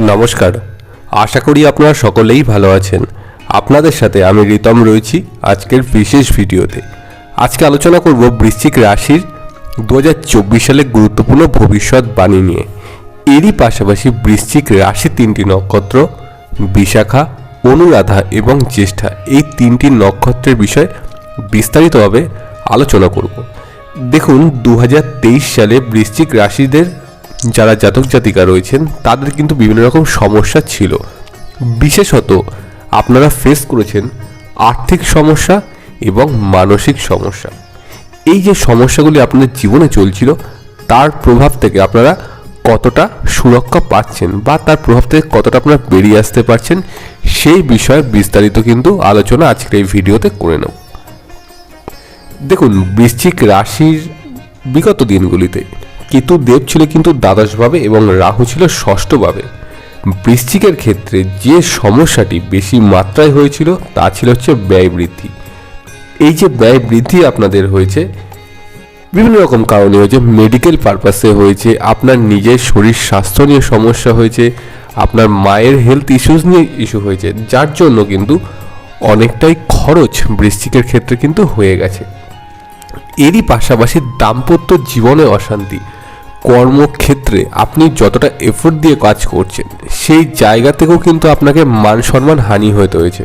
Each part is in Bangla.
নমস্কার, আশা করি আপনারা সকলেই ভালো আছেন। আপনাদের সাথে আমি রিতম রয়েছি আজকের বিশেষ ভিডিওতে। আজকে আলোচনা করব বৃশ্চিক রাশির 2024 সালে গুরুত্বপূর্ণ ভবিষ্যৎবাণী নিয়ে। এরই পাশাপাশি বৃশ্চিক রাশি তিনটি নক্ষত্র বিশাখা, অনুরাধা এবং জ্যেষ্ঠা, এই তিনটি নক্ষত্রের বিষয়ে বিস্তারিতভাবে আলোচনা করব। দেখুন, 2023 সালে বৃশ্চিক রাশিদের যারা জাতক জাতিকা রয়েছেন তাদের কিন্তু বিভিন্ন রকম সমস্যা ছিল। বিশেষত আপনারা ফেস করেছেন আর্থিক সমস্যা এবং মানসিক সমস্যা। এই যে সমস্যাগুলি আপনাদের জীবনে চলছিল তার প্রভাব থেকে আপনারা কতটা সুরক্ষা পাচ্ছেন বা তার প্রভাব থেকে কতটা আপনারা বেরিয়ে আসতে পারছেন, সেই বিষয়ে বিস্তারিত কিন্তু আলোচনা আজকের এই ভিডিওতে করে নেব। দেখুন, বৃশ্চিক রাশির বিগত দিনগুলিতে কেতু দেব ছিল কিন্তু দ্বাদশভাবে এবং রাহু ছিল ষষ্ঠভাবে। বৃশ্চিকের ক্ষেত্রে যে সমস্যাটি বেশি মাত্রায় হয়েছিল তা ছিল ব্যয় বৃদ্ধি। এই যে ব্যয় বৃদ্ধি আপনাদের হয়েছে বিভিন্ন রকম কারণে হয়েছে, মেডিকেল পারপাসে হয়েছে, আপনার নিজের শরীর স্বাস্থ্য নিয়ে সমস্যা হয়েছে, আপনার মায়ের হেলথ ইস্যুস নিয়ে ইস্যু হয়েছে, যার জন্য কিন্তু অনেকটাই খরচ বৃশ্চিকের ক্ষেত্রে কিন্তু হয়ে গেছে। এরই পাশাপাশি দাম্পত্য জীবনে অশান্তি, কর্মক্ষেত্রে আপনি যতটা এফোর্ট দিয়ে কাজ করছেন সেই জায়গা থেকেও কিন্তু আপনাকে মান সম্মান হানি হতে হয়েছে,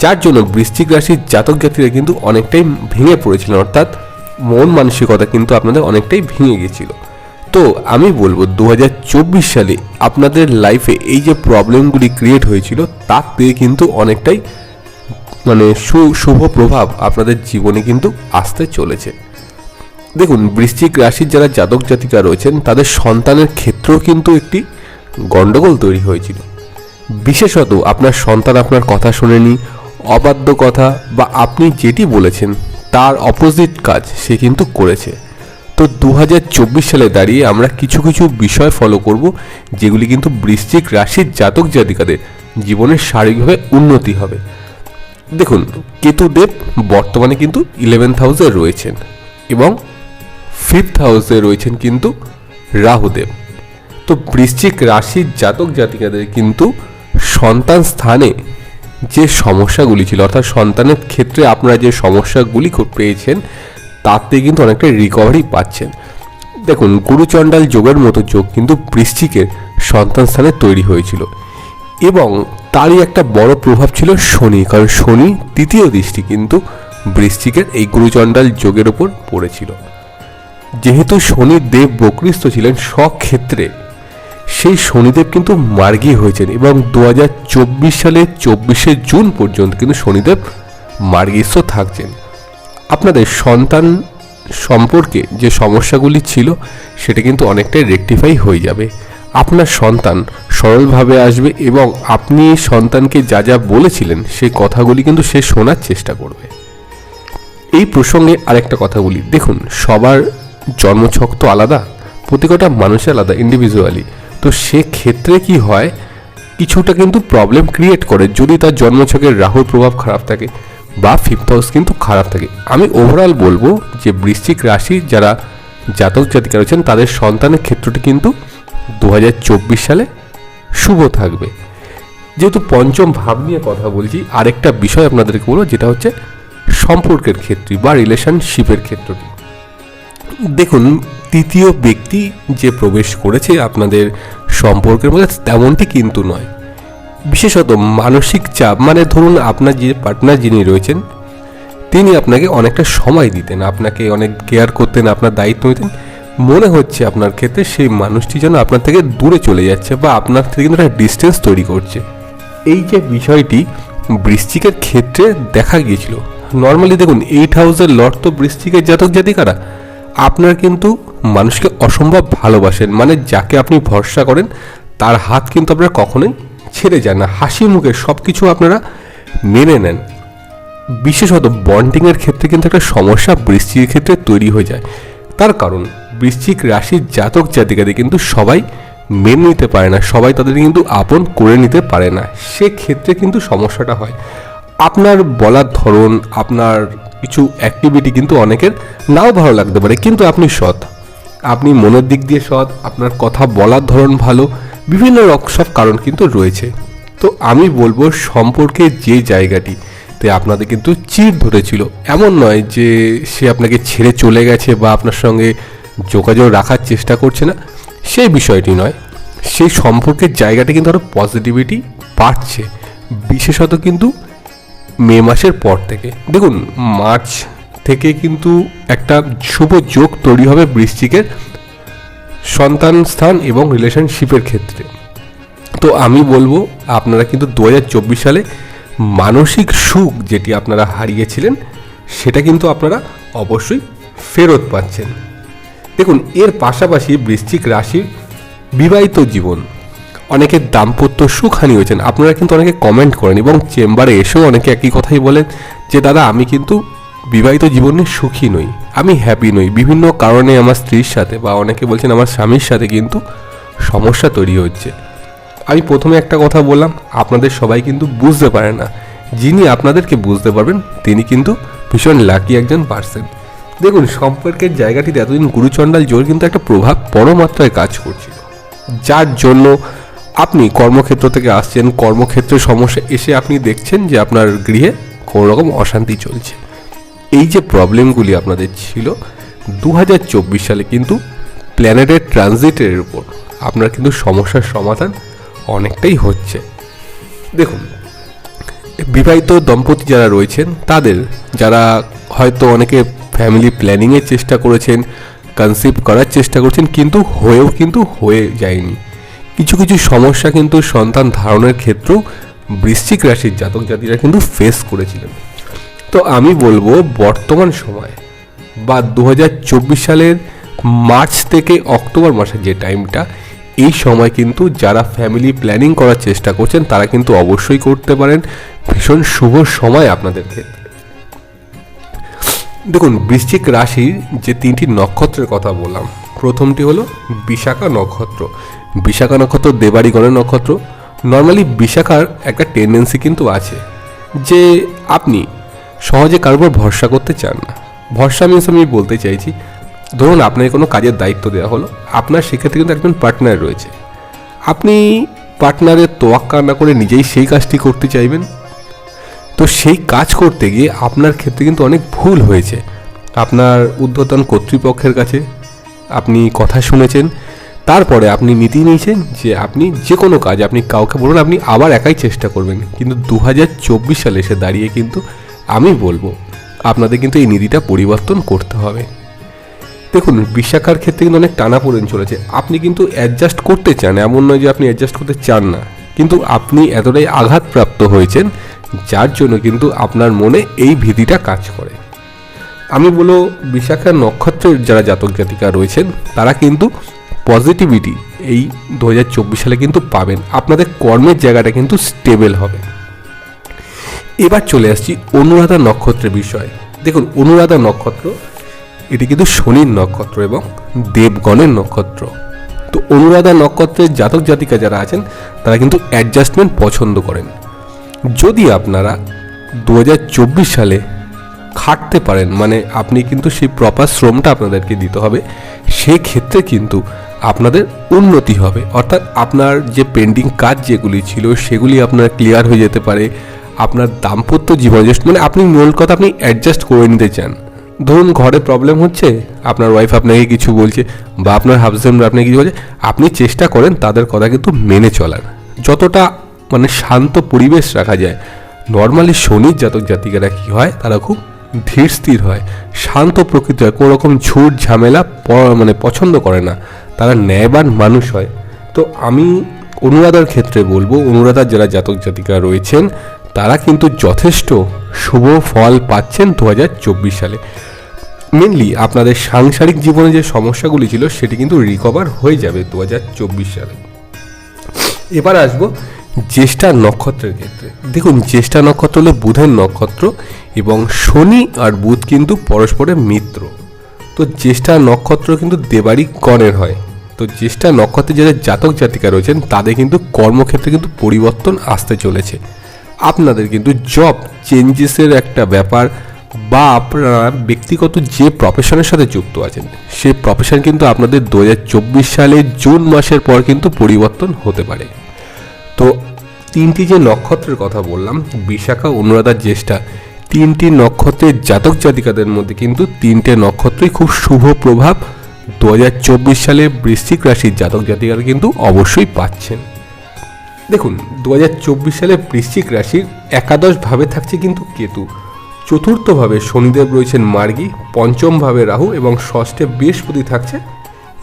যার জন্য বৃশ্চিক রাশির জাতক জাতিরা কিন্তু অনেকটাই ভেঙে পড়েছিলেন, অর্থাৎ মন মানসিকতা কিন্তু আপনাদের অনেকটাই ভেঙে গেছিল। তো আমি বলবো 2024 সালে আপনাদের লাইফে এই যে প্রবলেমগুলি ক্রিয়েট হয়েছিল তার থেকে কিন্তু অনেকটাই শুভ প্রভাব আপনাদের জীবনে কিন্তু আসতে চলেছে। দেখুন, বৃশ্চিক রাশির যারা জাতক জাতিকা রয়েছেন তাদের সন্তানের ক্ষেত্রেও কিন্তু একটি গণ্ডগোল তৈরি হয়েছিল। বিশেষত আপনার সন্তান আপনার কথা শোনেনি, অবাধ্য কথা বা আপনি যেটি বলেছেন তার অপোজিট কাজ সে কিন্তু করেছে। তো 2024 সালে দাঁড়িয়ে আমরা কিছু কিছু বিষয় ফলো করব যেগুলি কিন্তু বৃশ্চিক রাশির জাতক জাতিকাদের জীবনের শারীরিকভাবে উন্নতি হবে। দেখুন, কেতুদেব বর্তমানে কিন্তু 11th হাউসে রয়েছেন এবং 5th হাউসে রয়েছেন কিন্তু রাহুদেব। তো বৃশ্চিক রাশির জাতক জাতিকাদের কিন্তু সন্তান স্থানে যে সমস্যাগুলি ছিল, অর্থাৎ সন্তানের ক্ষেত্রে আপনারা যে সমস্যাগুলি পেয়েছেন তাতে কিন্তু অনেকটা রিকভারি পাচ্ছেন। দেখুন, গুরুচণ্ডাল যোগের মতো যোগ কিন্তু বৃশ্চিকের সন্তান স্থানে তৈরি হয়েছিল এবং তারই একটা বড় প্রভাব ছিল শনি, কারণ শনি তৃতীয় দৃষ্টি কিন্তু বৃশ্চিকের এই গুরুচণ্ডাল যোগের উপর পড়েছিল। যেহেতু শনিদেব বক্রিস্থ ছিলেন স্বক্ষেত্রে, সেই শনিদেব কিন্তু মার্গী হয়েছেন এবং 2024 সালে 24শে জুন পর্যন্ত কিন্তু শনিদেব মার্গীস্থ থাকছেন। আপনাদের সন্তান সম্পর্কে যে সমস্যাগুলি ছিল সেটা কিন্তু অনেকটাই রেকটিফাই হয়ে যাবে। আপনার সন্তান সরলভাবে আসবে এবং আপনি সন্তানকে যা যা বলেছিলেন সেই কথাগুলি কিন্তু সে শোনার চেষ্টা করবে। এই প্রসঙ্গে আরেকটা কথা বলি, দেখুন সবার জন্মছক তো আলাদা, প্রত্যেকটা মানুষের আলাদা ইন্ডিভিজুয়ালি। তো সেক্ষেত্রে কি হয়, কিছুটা কিন্তু প্রবলেম ক্রিয়েট করে যদি তার জন্মছকের রাহুর প্রভাব খারাপ থাকে বা 5th হাউস কিন্তু খারাপ থাকে। আমি ওভারঅল বলবো যে বৃশ্চিক রাশি যারা জাতক জাতিকা রয়েছেন তাদের সন্তানের ক্ষেত্রটি কিন্তু 2024 সালে শুভ থাকবে। যেহেতু পঞ্চম ভাব নিয়ে কথা বলছি, আরেকটা বিষয় আপনাদেরকে বলবো, যেটা হচ্ছে সম্পর্কের ক্ষেত্রে বা রিলেশনশিপের ক্ষেত্রটি। দেখুন, তৃতীয় ব্যক্তি যে প্রবেশ করেছে আপনাদের সম্পর্কের মধ্যে তেমনটি কিন্তু নয়। বিশেষত মানসিক চাপ, ধরুন আপনার যে পার্টনার যিনি রয়েছেন তিনি আপনাকে অনেকটা সময় দিতেন, আপনাকে অনেক কেয়ার করতেন, আপনার দায়িত্ব নিতেন, মনে হচ্ছে আপনার ক্ষেত্রে সেই মানুষটি যেন আপনার থেকে দূরে চলে যাচ্ছে বা আপনার থেকে কিন্তু একটা ডিস্টেন্স তৈরি করছে। এই যে বিষয়টি বৃশ্চিকের ক্ষেত্রে দেখা গিয়েছিল। নর্মালি দেখুন, 8th হাউসের লর্ড তো বৃশ্চিকের জাতক জাতিকারা, আপনার কিন্তু মানুষকে অসম্ভব ভালোবাসেন, যাকে আপনি ভরসা করেন তার হাত কিন্তু আপনারা কখনোই ছেড়ে যান না, হাসি মুখে সব কিছু আপনারা মেনে নেন। বিশেষত বন্ডিংয়ের ক্ষেত্রে কিন্তু একটা সমস্যা বৃশ্চিকের ক্ষেত্রে তৈরি হয়ে যায়। তার কারণ বৃশ্চিক রাশির জাতক জাতিকাদের কিন্তু সবাই মেনে নিতে পারে না, সবাই তাদের কিন্তু আপন করে নিতে পারে না, সেক্ষেত্রে কিন্তু সমস্যাটা হয়। আপনার বলার ধরন, আপনার কিছু অ্যাক্টিভিটি কিন্তু অনেকের নাও ভালো লাগতে পারে, কিন্তু আপনি সৎ, আপনি মনের দিক দিয়ে সৎ, আপনার কথা বলার ধরন ভালো, বিভিন্ন সব কারণ কিন্তু রয়েছে। তো আমি বলবো সম্পর্কে যে জায়গাটিতে আপনাদের কিন্তু চিড় ধরেছিল, এমন নয় যে সে আপনাকে ছেড়ে চলে গেছে বা আপনার সঙ্গে যোগাযোগ রাখার চেষ্টা করছে না, সেই বিষয়টি নয়। সেই সম্পর্কের জায়গাটা কিন্তু আরও পজিটিভিটি বাড়ছে, বিশেষত কিন্তু মে মাসের পর থেকে। দেখুন, মার্চ থেকে কিন্তু একটা শুভ যোগ তৈরি হবে বৃশ্চিকের সন্তান স্থান এবং রিলেশনশিপের ক্ষেত্রে। তো আমি বলবো আপনারা কিন্তু 2024 সালে মানসিক সুখ যেটি আপনারা হারিয়েছিলেন সেটা কিন্তু আপনারা অবশ্যই ফেরত পাচ্ছেন। দেখুন, এর পাশাপাশি বৃশ্চিক রাশির বিবাহিত জীবন, অনেকের দাম্পত্য সুখহানি হয়েছেন। আপনারা কিন্তু অনেকে কমেন্ট করেন এবং চেম্বারে এসেও অনেকে একই কথাই বলেন যে দাদা আমি কিন্তু বিবাহিত জীবনে সুখী নই, আমি হ্যাপি নই, বিভিন্ন কারণে আমার স্ত্রীর সাথে বা অনেকে বলছেন আমার স্বামীর সাথে কিন্তু সমস্যা তৈরি হচ্ছে। আমি প্রথমে একটা কথা বললাম, আপনাদের সবাই কিন্তু বুঝতে পারে না, যিনি আপনাদেরকে বুঝতে পারবেন তিনি কিন্তু ভীষণ লাকি একজন পার্সন। দেখুন, সম্পর্কের জায়গাটিতে এতদিন গুরুচণ্ডাল জোর কিন্তু একটা প্রভাব বড় মাত্রায় কাজ করছিল, যার জন্য আপনি কর্মক্ষেত্র থেকে আসছেন, কর্মক্ষেত্রে সমস্যা এসে আপনি দেখছেন যে আপনার গৃহে কোনো রকম অশান্তি চলছে। এই যে প্রবলেমগুলি আপনাদের ছিল 2024 সালে কিন্তু প্ল্যানেটের ট্রানজিটের উপর আপনার কিন্তু সমস্যার সমাধান অনেকটাই হচ্ছে। দেখুন, বিবাহিত দম্পতি যারা রয়েছেন তাদের, যারা হয়তো অনেকে ফ্যামিলি প্ল্যানিংয়ের চেষ্টা করেছেন, কনসিভ করার চেষ্টা করছেন কিন্তু হয়ে যায়নি, কিছু কিছু সমস্যা কিন্তু সন্তান ধারণের ক্ষেত্রেও বৃশ্চিক রাশির জাতক জাতিরা কিন্তু ফেস করেছিলেন। তো আমি বলবো বর্তমান সময় বা 2024 সালের মার্চ থেকে অক্টোবর মাসের যে টাইমটা, এই সময় কিন্তু যারা ফ্যামিলি প্ল্যানিং করার চেষ্টা করছেন তারা কিন্তু অবশ্যই করতে পারেন, ভীষণ শুভ সময় আপনাদের ক্ষেত্রে। দেখুন, বৃশ্চিক রাশির যে 3টি নক্ষত্রের কথা বললাম, প্রথমটি হলো বিশাখা নক্ষত্র। বিশাখা নক্ষত্র দেবাড়ি গণের নক্ষত্র। নর্মালি বিশাখার একটা টেন্ডেন্সি কিন্তু আছে যে আপনি সহজে কারোর উপর ভরসা করতে চান না। ভরসা মিনস আমি বলতে চাইছি, ধরুন আপনাকে কোনো কাজের দায়িত্ব দেওয়া হলো, আপনার সেক্ষেত্রে কিন্তু একজন পার্টনার রয়েছে, আপনি পার্টনারের তোয়াক্কা না করে নিজেই সেই কাজটি করতে চাইবেন। তো সেই কাজ করতে গিয়ে আপনার ক্ষেত্রে কিন্তু অনেক ভুল হয়েছে। আপনার ঊর্ধ্বতন কর্তৃপক্ষের কাছে আপনি কথা শুনেছেন, তারপরে আপনি নীতি নিয়েছেন যে আপনি যে কোনো কাজ আপনি কাউকে বলুন, আপনি আবার একাই চেষ্টা করবেন। কিন্তু 2024 সালে এসে দাঁড়িয়ে কিন্তু আমি বলবো আপনাদের কিন্তু এই নীতিটা পরিবর্তন করতে হবে। দেখুন, বিশাখার ক্ষেত্রে কিন্তু অনেক টানাপোড়েন চলেছে, আপনি কিন্তু অ্যাডজাস্ট করতে চান, এমন নয় যে আপনি অ্যাডজাস্ট করতে চান না, কিন্তু আপনি এতটাই আঘাতপ্রাপ্ত হয়েছেন যার জন্য কিন্তু আপনার মনে এই ভীতিটা কাজ করে। আমি বলবো বিশাখার নক্ষত্রের যারা জাতক জাতিকা রয়েছেন তারা কিন্তু পজিটিভিটি এই 2024 সালে কিন্তু পাবেন, আপনাদের কর্মের জায়গাটা কিন্তু স্টেবল হবে। এবার চলে আসছি অনুরাধা নক্ষত্রের বিষয়। দেখুন, অনুরাধা নক্ষত্র এটি কিন্তু শনির নক্ষত্র এবং দেবগণের নক্ষত্র। তো অনুরাধা নক্ষত্রের জাতক জাতিকা যারা আছেন তারা কিন্তু অ্যাডজাস্টমেন্ট পছন্দ করেন। যদি আপনারা 2024 সালে খাটতে পারেন, মানে আপনি কিন্তু সেই প্রপার শ্রমটা আপনাদেরকে দিতে হবে, সেক্ষেত্রে কিন্তু আপনাদের উন্নতি হবে। অর্থাৎ আপনার যে পেন্ডিং কাজ যেগুলি ছিল সেগুলি আপনার ক্লিয়ার হয়ে যেতে পারে। আপনার দাম্পত্য জীবন মানে আপনি মূল কথা আপনি অ্যাডজাস্ট করে নিতে চান। ধরুন ঘরে প্রবলেম হচ্ছে, আপনার ওয়াইফ আপনাকে কিছু বলছে বা আপনার হাজব্যান্ড আপনাকে কিছু বলছে, আপনি চেষ্টা করেন তাদের কথা কিন্তু মেনে চলার, যতটা মানে শান্ত পরিবেশ রাখা যায়। নর্মালি শনির জাতক জাতিকারা কী হয়, তারা খুব ধীর স্থির হয়, শান্ত প্রকৃতি হয়, কোনো রকম ঝুট ঝামেলা মানে পছন্দ করে না, তারা ন্যায়বান মানুষ হয়। তো আমি অনুরাধার ক্ষেত্রে বলবো, অনুরাধার যারা জাতক জাতিকা রয়েছেন তারা কিন্তু যথেষ্ট শুভ ফল পাচ্ছেন 2024 সালে। মেনলি আপনাদের সাংসারিক জীবনে যে সমস্যাগুলি ছিল সেটি কিন্তু রিকভার হয়ে যাবে 2024 সালে। এবার আসবো জ্যেষ্ঠা নক্ষত্রের ক্ষেত্রে। দেখুন, জ্যেষ্ঠা নক্ষত্র হলো বুধের নক্ষত্র এবং শনি আর বুধ কিন্তু পরস্পরের মিত্র। তো জ্যেষ্ঠা নক্ষত্র কিন্তু দেবাড়ি গণের হয়। তো জ্যেষ্ঠা নক্ষত্রে যারা জাতক জাতিকা রয়েছেন তাদের কিন্তু কর্মক্ষেত্রে কিন্তু পরিবর্তন আসতে চলেছে। আপনাদের কিন্তু জব চেঞ্জেসের একটা ব্যাপার বা আপনারা ব্যক্তিগত যে প্রফেশনের সাথে যুক্ত আছেন সেই প্রফেশন কিন্তু আপনাদের 2024 সালে জুন মাসের পর কিন্তু পরিবর্তন হতে পারে। তো তিনটি যে নক্ষত্রের কথা বললাম, বিশাখা, অনুরাধা, জ্যেষ্ঠা, তিনটি নক্ষত্রের জাতক জাতিকাদের মধ্যে কিন্তু তিনটে নক্ষত্রই খুব শুভ প্রভাব 2024 সালে বৃশ্চিক রাশির জাতক জাতিকারা কিন্তু অবশ্যই পাচ্ছেন। দেখুন, 2024 সালে বৃশ্চিক রাশির একাদশ ভাবে থাকছে কিন্তু কেতু, চতুর্থভাবে শনিদেব রয়েছেন মার্গী, পঞ্চম ভাবে রাহু এবং ষষ্ঠে বৃহস্পতি থাকছে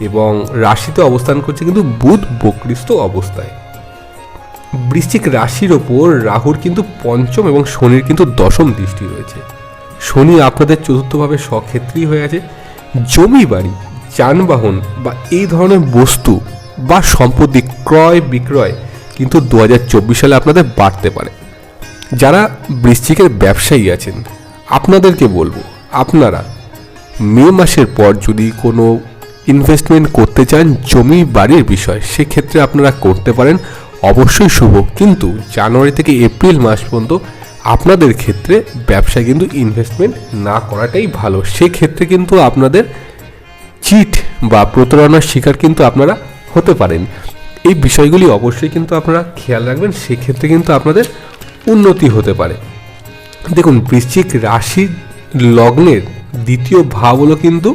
এবং রাশিতে অবস্থান করছে কিন্তু বুধ বক্রীস্থ অবস্থায়। বৃশ্চিক রাশির ওপর রাহুর কিন্তু পঞ্চম এবং শনির কিন্তু দশম দৃষ্টি রয়েছে। শনি আপনাদের চতুর্থভাবে স্বক্ষেত্রী হয়ে আছে। জমি বাড়ি, যানবাহন বা এই ধরনের বস্তু বা সম্পত্তি ক্রয় বিক্রয় কিন্তু 2024 সালে আপনাদের বাড়তে পারে। যারা বৃশ্চিকের ব্যবসায়ী আছেন আপনাদেরকে বলবো, আপনারা মে মাসের পর যদি কোনো ইনভেস্টমেন্ট করতে চান জমি বাড়ির বিষয়, সেক্ষেত্রে আপনারা করতে পারেন, অবশ্যই শুভ। কিন্তু জানুয়ারি থেকে এপ্রিল মাস পর্যন্ত আপনাদের ক্ষেত্রে ব্যবসায় কিন্তু ইনভেস্টমেন্ট না করাটাই ভালো। সেক্ষেত্রে কিন্তু আপনাদের চিট বা প্রতারণার শিকার কিন্তু আপনারা হতে পারেন। এই বিষয়গুলি অবশ্যই কিন্তু আপনারা খেয়াল রাখবেন, সেক্ষেত্রে কিন্তু আপনাদের উন্নতি হতে পারে। দেখুন, বৃশ্চিক রাশির লগ্নের দ্বিতীয় ভাব হলো কিন্তু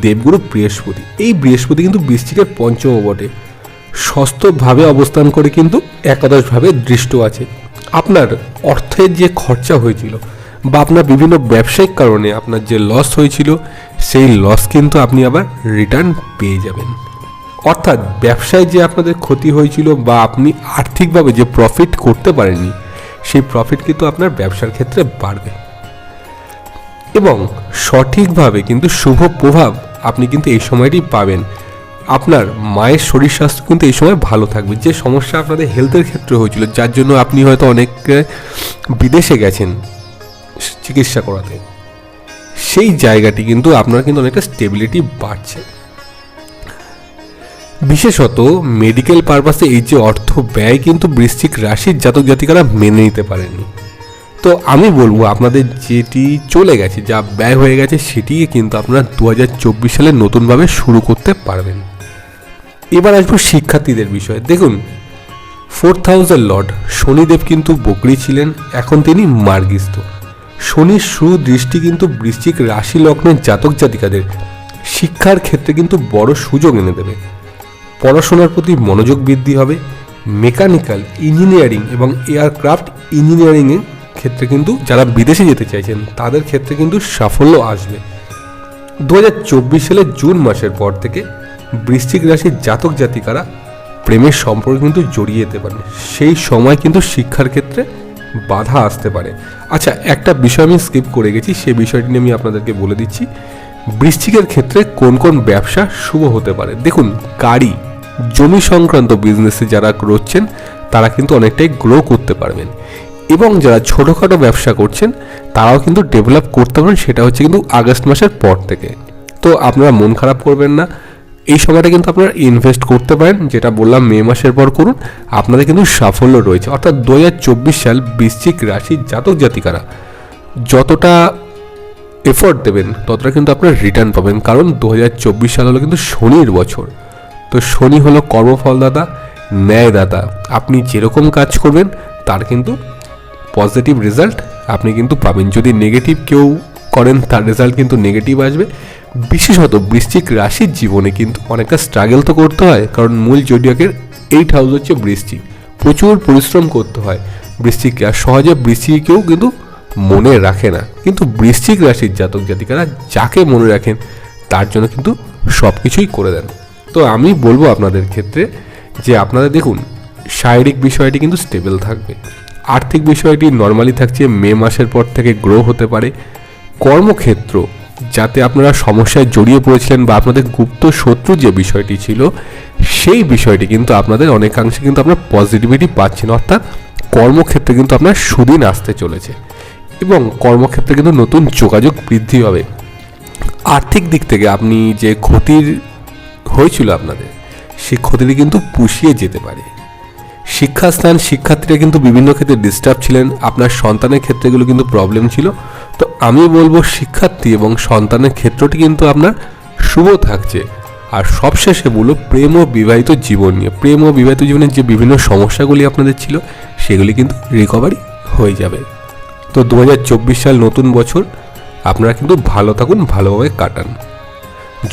দেবগুরু বৃহস্পতি। এই বৃহস্পতি কিন্তু বৃশ্চিকের পঞ্চম বটে, ষষ্ঠভাবে অবস্থান করে কিন্তু একাদশভাবে দৃষ্ট আছে। আপনার অর্থের যে খরচা হয়েছিল বা আপনার বিভিন্ন ব্যবসায়িক কারণে আপনার যে লস হয়েছিল সেই লস কিন্তু আপনি আবার রিটার্ন পেয়ে যাবেন। অর্থাৎ ব্যবসায় যে আপনাদের ক্ষতি হয়েছিল বা আপনি আর্থিকভাবে যে প্রফিট করতে পারেননি সেই প্রফিট কিন্তু আপনার ব্যবসার ক্ষেত্রে বাড়বে এবং সঠিকভাবে কিন্তু শুভ প্রভাব আপনি কিন্তু এই সময়টি পাবেন। আপনার মায়ের শরীর স্বাস্থ্য কিন্তু এই সময় ভালো থাকবে। যে সমস্যা আপনাদের হেলথের ক্ষেত্রে হয়েছিল, যার জন্য আপনি হয়তো অনেক বিদেশে গেছেন চিকিৎসা করাতে, সেই জায়গাটি কিন্তু আপনার কিন্তু অনেকটা স্টেবিলিটি বাড়ছে। বিশেষত মেডিকেল পারপাসে এই যে অর্থ ব্যয় কিন্তু বৃশ্চিক রাশির জাতক জাতিকারা মেনে নিতে পারেনি। তো আমি বলবো আপনাদের যেটি চলে গেছে, যা ব্যয় হয়ে গেছে, সেটি কিন্তু আপনারা 2024 সালে নতুনভাবে শুরু করতে পারবেন। এবার আসবো শিক্ষার্থীদের বিষয়ে। দেখুন, 4th হাউসের লর্ড শনিদেব কিন্তু বকরি ছিলেন, এখন তিনি মার্গীস্থ। শনির সুদৃষ্টি কিন্তু বৃশ্চিক রাশি লগ্নের জাতক জাতিকাদের শিক্ষার ক্ষেত্রে কিন্তু বড় সুযোগ এনে দেবে। পড়াশোনার প্রতি মনোযোগ বৃদ্ধি হবে। মেকানিক্যাল ইঞ্জিনিয়ারিং এবং এয়ারক্রাফট ইঞ্জিনিয়ারিংয়ের ক্ষেত্রে কিন্তু যারা বিদেশে যেতে চাইছেন তাদের ক্ষেত্রে কিন্তু সাফল্য আসবে। 2024 সালের জুন মাসের পর থেকে বৃশ্চিক রাশির জাতক জাতিকারা প্রেমের সম্পর্কে কিন্তু জড়িয়ে যেতে পারে। সেই সময় কিন্তু শিক্ষার ক্ষেত্রে বাধা আসতে পারে। আচ্ছা, একটা বিষয় আমি স্কিপ করে গেছি, সেই বিষয়টি নিয়ে আমি আপনাদেরকে বলে দিচ্ছি। বৃশ্চিকের ক্ষেত্রে কোন কোন ব্যবসা শুভ হতে পারে। দেখুন, গাড়ি, জমি সংক্রান্ত বিজনেসে যারা করছেন তারা কিন্তু অনেকটাই গ্রো করতে পারবেন এবং যারা ছোটোখাটো ব্যবসা করছেন তারাও কিন্তু ডেভেলপ করতে পারেন। সেটা হচ্ছে কিন্তু আগস্ট মাসের পর থেকে। তো আপনারা মন খারাপ করবেন না, এই সময়টা কিন্তু আপনারা ইনভেস্ট করতে পারেন। যেটা বললাম মে মাসের পর করুন, আপনাদের কিন্তু সাফল্য রয়েছে। অর্থাৎ 2024 সাল বৃশ্চিক রাশির জাতক জাতিকারা যতটা এফোর্ট দেবেন ততটা কিন্তু আপনারা রিটার্ন পাবেন। কারণ 2024 সাল হলো কিন্তু শনির বছর। তো শনি হলো কর্মফলদাতা, ন্যায়দাতা। আপনি যেরকম কাজ করবেন তার কিন্তু পজিটিভ রেজাল্ট আপনি কিন্তু পাবেন। যদি নেগেটিভ কেউ করেন তার রেজাল্ট কিন্তু নেগেটিভ আসবে। বিশেষত বৃশ্চিক রাশির জীবনে কিন্তু অনেকটা স্ট্রাগল তো করতে হয়, কারণ মূল জোডিয়াকের 8 হাউস হচ্ছে বৃশ্চিক। প্রচুর পরিশ্রম করতে হয় বৃশ্চিককে, আর সহজে বৃশ্চিকেও কিন্তু মনে রাখে না। কিন্তু বৃশ্চিক রাশির জাতক জাতিকারা যাকে মনে রাখেন তার জন্য কিন্তু সব কিছুই করে দেন। তো আমি বলবো আপনাদের ক্ষেত্রে যে আপনারা দেখুন, শারীরিক বিষয়টি কিন্তু স্টেবল থাকবে। আর্থিক বিষয়টি নর্মালি থাকছে, মে মাসের পর থেকে গ্রো হতে পারে। কর্মক্ষেত্র যাতে আপনারা সমস্যায় জড়িয়ে পড়েছিলেন বা আপনাদের গুপ্ত শত্রু যে বিষয়টি ছিল সেই বিষয়টি কিন্তু আপনাদের অনেকাংশে কিন্তু আপনার পজিটিভিটি পাচ্ছেন। অর্থাৎ কর্মক্ষেত্রে কিন্তু আপনার সুদিন আসতে চলেছে এবং কর্মক্ষেত্রে কিন্তু নতুন যোগাযোগ বৃদ্ধি হবে। আর্থিক দিক থেকে আপনি যে ক্ষতির হয়েছিল আপনাদের, সেই ক্ষতিটি কিন্তু পুষিয়ে যেতে পারে। শিক্ষাস্থান, শিক্ষার্থীরা কিন্তু বিভিন্ন ক্ষেত্রে ডিস্টার্ব ছিলেন, আপনার সন্তানের ক্ষেত্রেগুলো কিন্তু প্রবলেম ছিল। তো আমি বলবো শিক্ষার্থী এবং সন্তানের ক্ষেত্রটি কিন্তু আপনার শুভ থাকছে। আর সবশেষে বলবো প্রেম ও বিবাহিত জীবন নিয়ে, প্রেম ও বিবাহিত জীবনের যে বিভিন্ন সমস্যাগুলি আপনাদের ছিল সেগুলি কিন্তু রিকভারি হয়ে যাবে। তো 2024 সাল নতুন বছর, আপনারা কিন্তু ভালো থাকুন, ভালোভাবে কাটান।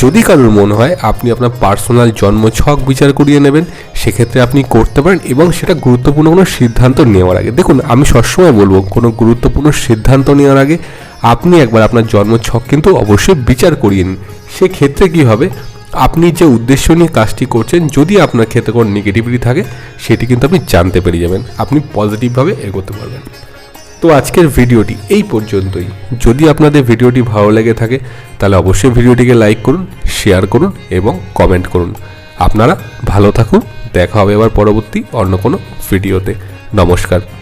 যদি কারোর মনে হয় আপনি আপনার পার্সোনাল জন্ম ছক বিচার করিয়ে নেবেন, সেক্ষেত্রে আপনি করতে পারেন, এবং সেটা গুরুত্বপূর্ণ কোনো সিদ্ধান্ত নেওয়ার আগে। দেখুন, আমি সবসময় বলবো কোনো গুরুত্বপূর্ণ সিদ্ধান্ত নেওয়ার আগে আপনি একবার আপনার জন্ম ছক কিন্তু অবশ্যই বিচার করিয়ে নিন। সেক্ষেত্রে কী হবে, আপনি যে উদ্দেশ্য নিয়ে কাজটি করছেন, যদি আপনার ক্ষেত্রে কোনো নেগেটিভিটি থাকে সেটি কিন্তু আপনি জানতে পেরে যাবেন, আপনি পজিটিভভাবে এগোতে পারবেন। তো আজকের ভিডিওটি এই পর্যন্তই। যদি আপনাদের ভিডিওটি ভালো লেগে থাকে তাহলে অবশ্যই ভিডিওটিকে লাইক করুন, শেয়ার করুন এবং কমেন্ট করুন। আপনারা ভালো থাকুন, দেখা হবে এবার পরবর্তী অন্য কোনো ভিডিওতে। নমস্কার।